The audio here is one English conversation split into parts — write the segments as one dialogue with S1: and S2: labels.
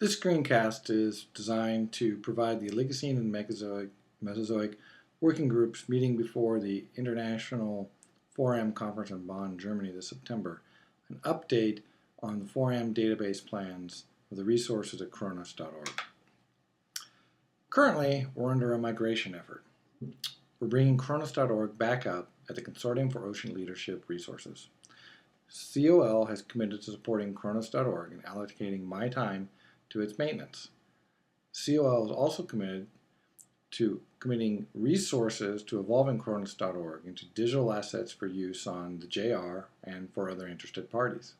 S1: This screencast is designed to provide the Oligocene and Mesozoic working groups meeting before the International Foram Conference in Bonn, Germany this September, an update on the Foram database plans of the resources at Kronos.org. Currently, we're under a migration effort. We're bringing Kronos.org back up at the Consortium for Ocean Leadership Resources. COL has committed to supporting Kronos.org and allocating my time to its maintenance. COL is also committed to committing resources to evolving Kronos.org into digital assets for use on the JR and for other interested parties.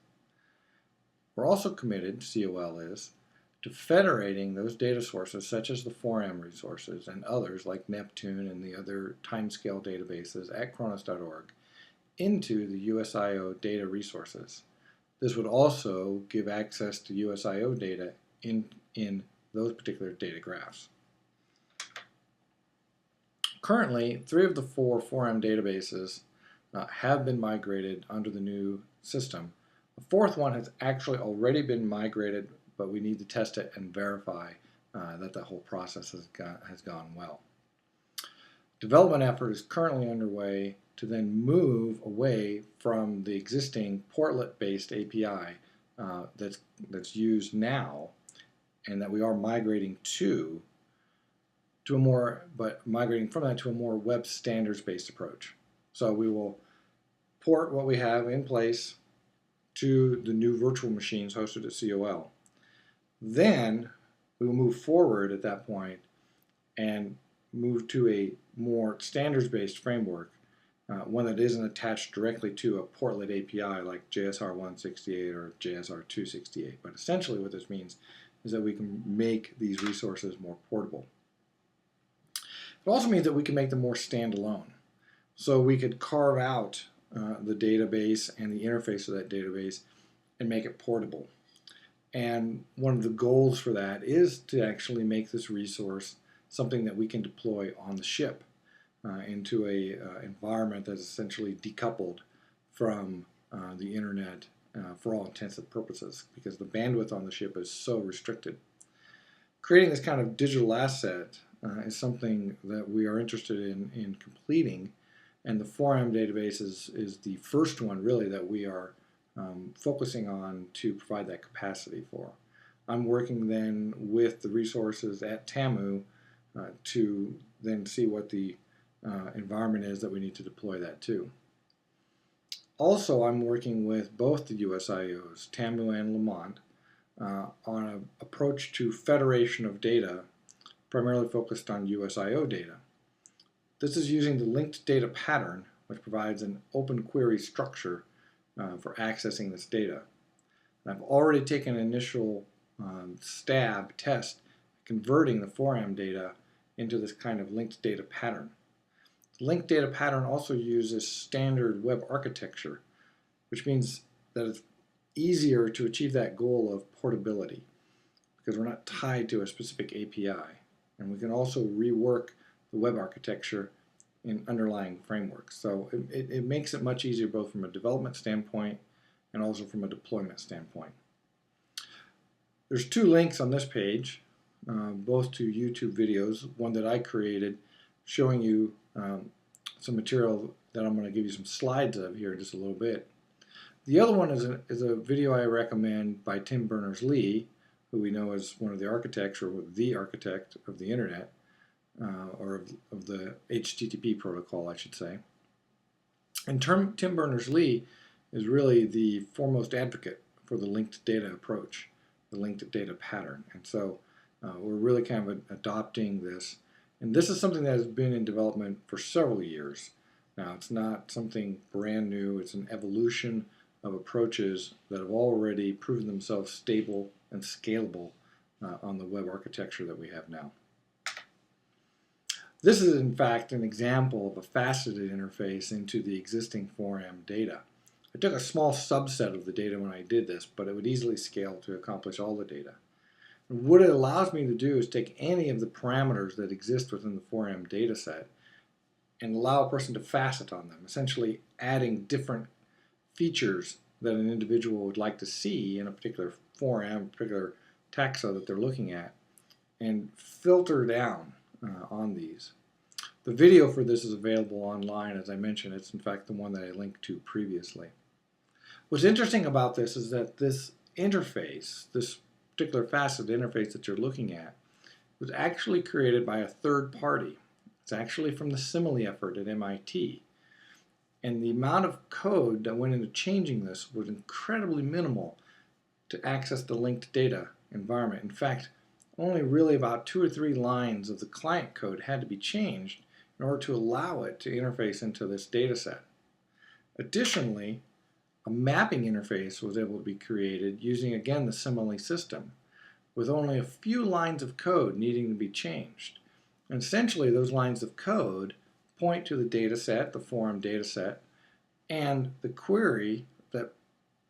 S1: We're also committed, COL is, to federating those data sources such as the Foram resources and others like Neptune and the other timescale databases at Kronos.org into the USIO data resources. This would also give access to USIO data in those particular data graphs. Currently, 3 of the 4 Foram databases have been migrated under the new system. The 4th one has actually already been migrated, but we need to test it and verify that the whole process has gone well. Development effort is currently underway to then move away from the existing portlet-based API that's used now, and that we are migrating migrating from that to a more web standards-based approach. So we will port what we have in place to the new virtual machines hosted at COL. Then we will move forward at that point and move to a more standards-based framework, one that isn't attached directly to a portlet API like JSR 168 or JSR 268. But essentially what this means is that we can make these resources more portable. It also means that we can make them more standalone. So we could carve out the database and the interface of that database and make it portable. And one of the goals for that is to actually make this resource something that we can deploy on the ship into an environment that's essentially decoupled from the internet for all intents and purposes, because the bandwidth on the ship is so restricted. Creating this kind of digital asset is something that we are interested in completing, and the Foram database is the first one really that we are focusing on to provide that capacity for. I'm working then with the resources at TAMU to then see what the environment is that we need to deploy that to. Also, I'm working with both the USIOs, TAMU and Lamont, on an approach to federation of data, primarily focused on USIO data. This is using the linked data pattern, which provides an open query structure for accessing this data. And I've already taken an initial stab test converting the Foram data into this kind of linked data pattern. The linked data pattern also uses standard web architecture, which means that it's easier to achieve that goal of portability because we're not tied to a specific API. And we can also rework the web architecture in underlying frameworks. So it makes it much easier both from a development standpoint and also from a deployment standpoint. There's 2 links on this page, both to YouTube videos, one that I created showing you some material that I'm going to give you some slides of here in just a little bit. The other one is a video I recommend by Tim Berners-Lee, who we know as one of the architects, or the architect of the internet, or of the HTTP protocol, I should say. And Tim Berners-Lee is really the foremost advocate for the linked data approach, the linked data pattern. And so we're really kind of adopting this. And this is something that has been in development for several years. Now, it's not something brand new. It's an evolution of approaches that have already proven themselves stable and scalable on the web architecture that we have now. This is, in fact, an example of a faceted interface into the existing Foram data. I took a small subset of the data when I did this, but it would easily scale to accomplish all the data. And what it allows me to do is take any of the parameters that exist within the Foram data set and allow a person to facet on them, essentially adding different features that an individual would like to see in a particular Foram, particular taxa that they're looking at and filter down on these. The video for this is available online. As I mentioned, it's in fact the one that I linked to previously. What's interesting about this is that this interface, this particular faceted interface that you're looking at, was actually created by a third party. It's actually from the Simile effort at MIT. And the amount of code that went into changing this was incredibly minimal to access the linked data environment. In fact, only really about 2 or 3 lines of the client code had to be changed in order to allow it to interface into this data set. Additionally, a mapping interface was able to be created using, again, the Simile system, with only a few lines of code needing to be changed. And essentially, those lines of code point to the data set, the Foram data set, and the query that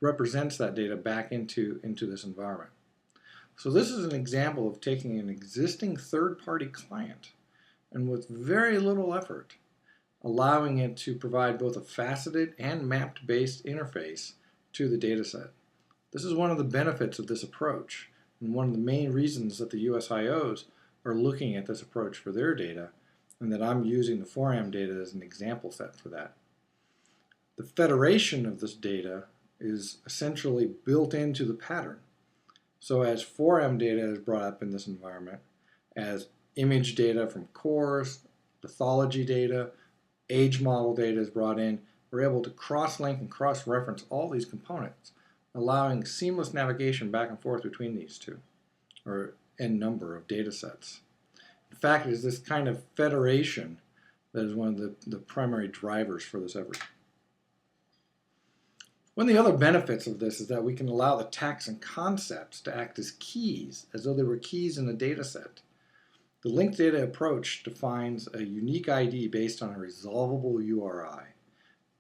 S1: represents that data back into this environment. So this is an example of taking an existing third-party client and with very little effort, allowing it to provide both a faceted and mapped-based interface to the data set. This is one of the benefits of this approach, and one of the main reasons that the USIOs are looking at this approach for their data, and that I'm using the Foram data as an example set for that. The federation of this data is essentially built into the pattern. So as Foram data is brought up in this environment, as image data from cores, pathology data, age model data is brought in, we're able to cross-link and cross-reference all these components, allowing seamless navigation back and forth between these two, or n number of data sets. In fact, it is this kind of federation that is one of the primary drivers for this effort. One of the other benefits of this is that we can allow the tags and concepts to act as keys, as though they were keys in a data set. The linked data approach defines a unique ID based on a resolvable URI.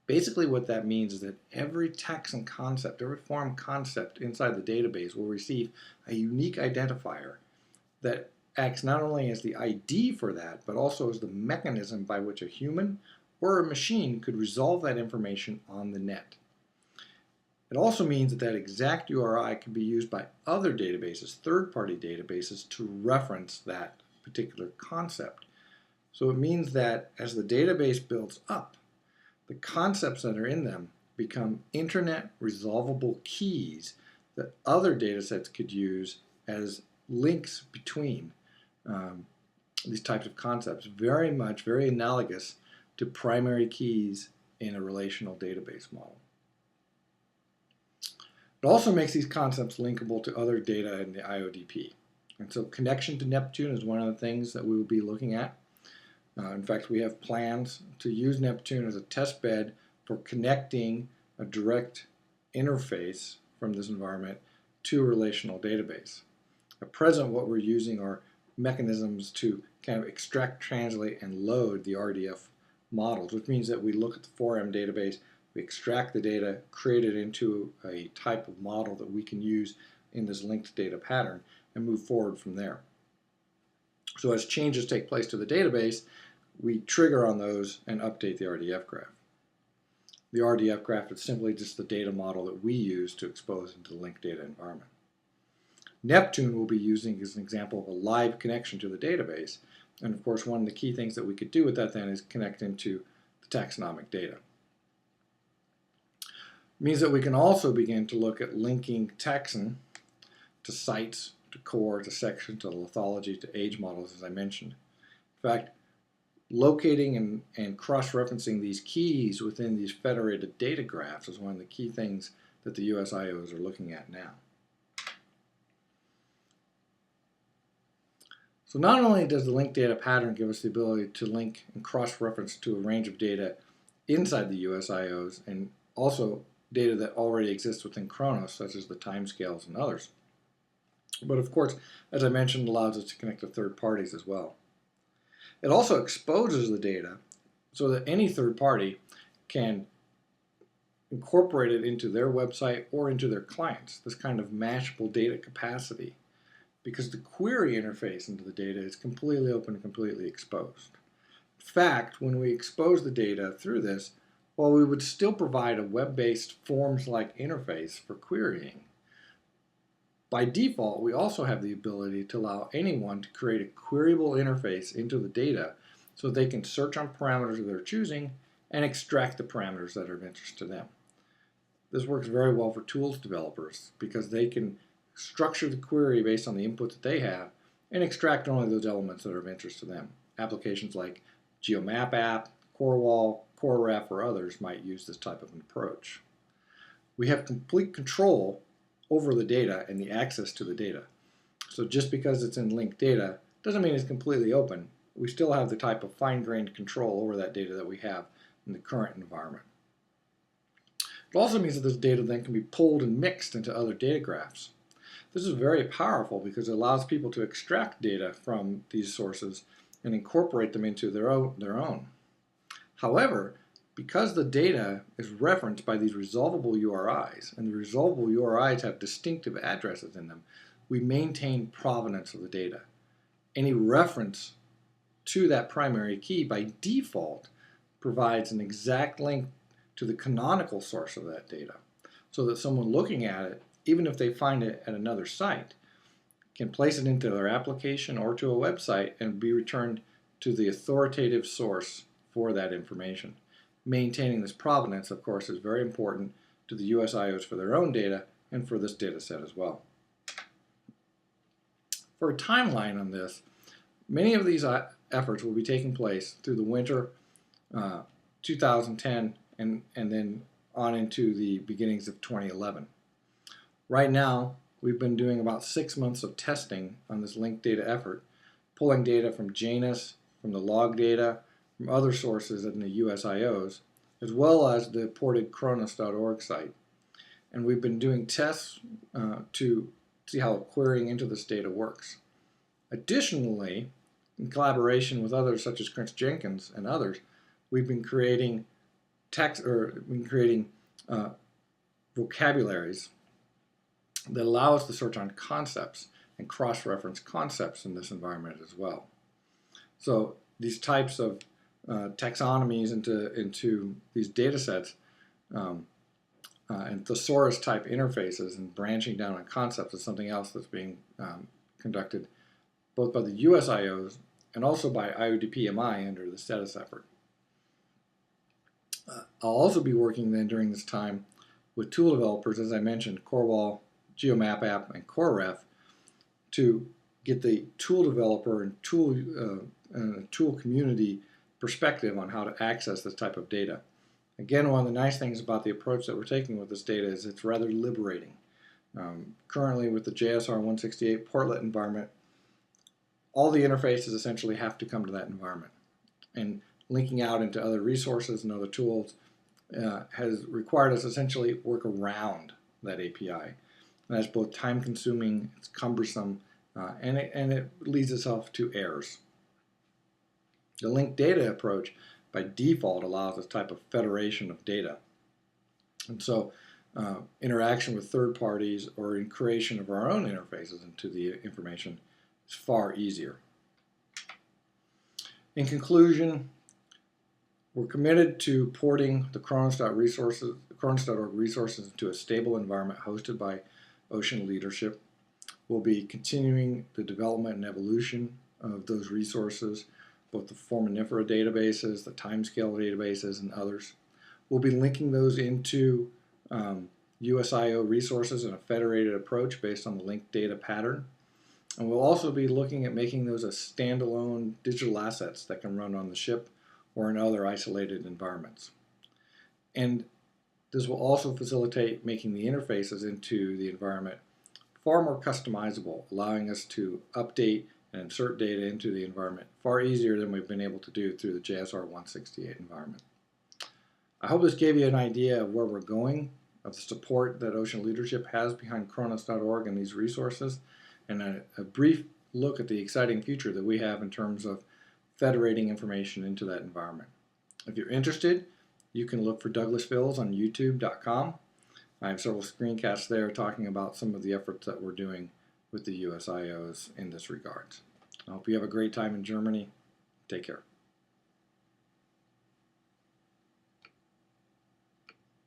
S1: Basically what that means is that every text and concept, every Foram concept inside the database will receive a unique identifier that acts not only as the ID for that, but also as the mechanism by which a human or a machine could resolve that information on the net. It also means that that exact URI can be used by other databases, third-party databases, to reference that particular concept. So it means that as the database builds up, the concepts that are in them become internet resolvable keys that other datasets could use as links between these types of concepts. Very analogous to primary keys in a relational database model. It also makes these concepts linkable to other data in the IODP. And so connection to Neptune is one of the things that we will be looking at. In fact, we have plans to use Neptune as a test bed for connecting a direct interface from this environment to a relational database. At present, what we're using are mechanisms to kind of extract, translate, and load the RDF models, which means that we look at the Foram database, we extract the data, create it into a type of model that we can use in this linked data pattern, and move forward from there. So as changes take place to the database, we trigger on those and update the RDF graph. The RDF graph is simply just the data model that we use to expose into the linked data environment. Neptune we'll be using as an example of a live connection to the database. And of course, one of the key things that we could do with that then is connect into the taxonomic data. It means that we can also begin to look at linking taxon to sites, to core, to section, to lithology, to age models, as I mentioned. In fact, locating and cross-referencing these keys within these federated data graphs is one of the key things that the USIOs are looking at now. So not only does the linked data pattern give us the ability to link and cross-reference to a range of data inside the USIOs, and also data that already exists within Chronos, such as the timescales and others. But of course, as I mentioned, allows us to connect to third parties as well. It also exposes the data so that any third party can incorporate it into their website or into their clients, this kind of mashable data capacity, because the query interface into the data is completely open and completely exposed. In fact, when we expose the data through this, while we would still provide a web-based forms-like interface for querying, By default, we also have the ability to allow anyone to create a queryable interface into the data so they can search on parameters they're choosing and extract the parameters that are of interest to them. This works very well for tools developers because they can structure the query based on the input that they have and extract only those elements that are of interest to them. Applications like GeoMap app, CoreWall, CoreRef, or others might use this type of an approach. We have complete control over the data and the access to the data. So just because it's in linked data doesn't mean it's completely open. We still have the type of fine-grained control over that data that we have in the current environment. It also means that this data then can be pulled and mixed into other data graphs. This is very powerful because it allows people to extract data from these sources and incorporate them into their own. However, because the data is referenced by these resolvable URIs, and the resolvable URIs have distinctive addresses in them, we maintain provenance of the data. Any reference to that primary key by default provides an exact link to the canonical source of that data, so that someone looking at it, even if they find it at another site, can place it into their application or to a website and be returned to the authoritative source for that information. Maintaining this provenance, of course, is very important to the USIOs for their own data and for this data set as well. For a timeline on this, many of these efforts will be taking place through the winter 2010 and then on into the beginnings of 2011. Right now, we've been doing about 6 months of testing on this linked data effort, pulling data from Janus, from the log data, from other sources in the USIOs, as well as the ported Kronos.org site. And we've been doing tests to see how querying into this data works. Additionally, in collaboration with others such as Chris Jenkins and others, we've been creating vocabularies that allow us to search on concepts and cross-reference concepts in this environment as well. So these types of taxonomies into these data sets and thesaurus type interfaces and branching down on concepts is something else that's being conducted both by the USIOs and also by IODP-MI under the status effort. I'll also be working then during this time with tool developers, as I mentioned, CoreWall, GeoMap app, and CoreRef, to get the tool developer and tool community perspective on how to access this type of data. Again, one of the nice things about the approach that we're taking with this data is it's rather liberating. Currently with the JSR 168 portlet environment, all the interfaces essentially have to come to that environment. And linking out into other resources and other tools has required us essentially work around that API. And that's both time consuming, it's cumbersome, and it leads itself to errors. The linked data approach by default allows this type of federation of data. And so interaction with third parties or in creation of our own interfaces into the information is far easier. In conclusion, we're committed to porting the Kronos.org resources into a stable environment hosted by Ocean Leadership. We'll be continuing the development and evolution of those resources, both the foraminiferous databases, the timescale databases, and others. We'll be linking those into USIO resources in a federated approach based on the linked data pattern. And we'll also be looking at making those as standalone digital assets that can run on the ship or in other isolated environments. And this will also facilitate making the interfaces into the environment far more customizable, allowing us to update and insert data into the environment far easier than we've been able to do through the JSR 168 environment. I hope this gave you an idea of where we're going, of the support that Ocean Leadership has behind Kronos.org and these resources, and a brief look at the exciting future that we have in terms of federating information into that environment. If you're interested, you can look for Douglas Fills on youtube.com. I have several screencasts there talking about some of the efforts that we're doing with the USIOs in this regard. I hope you have a great time in Germany. Take care.